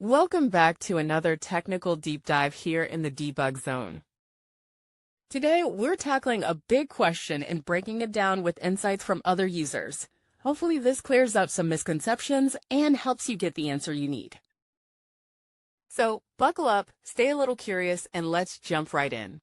Welcome back to another technical deep dive here in the debug zone. Today, we're tackling a big question and breaking it down with insights from other users. Hopefully this clears up some misconceptions and helps you get the answer you need. So buckle up, stay a little curious, and let's jump right in.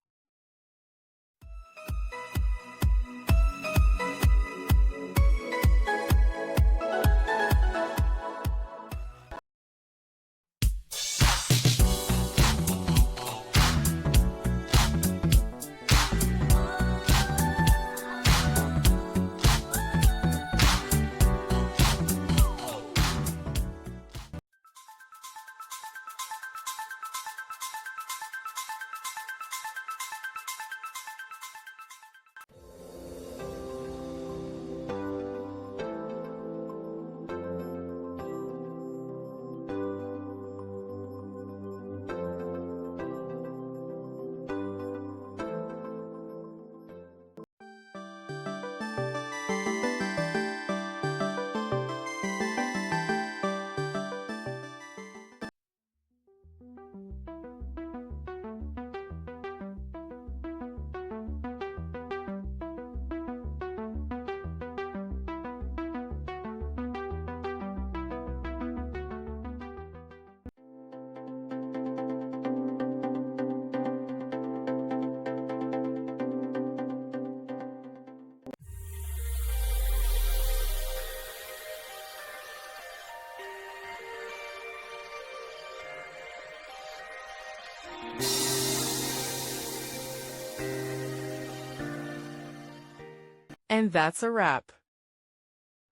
And that's a wrap.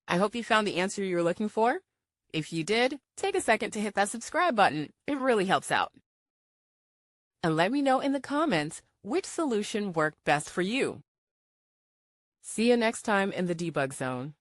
I hope you found the answer you were looking for. If you did, take a second to hit that subscribe button. It really helps out. And let me know in the comments which solution worked best for you. See you next time in the debug zone.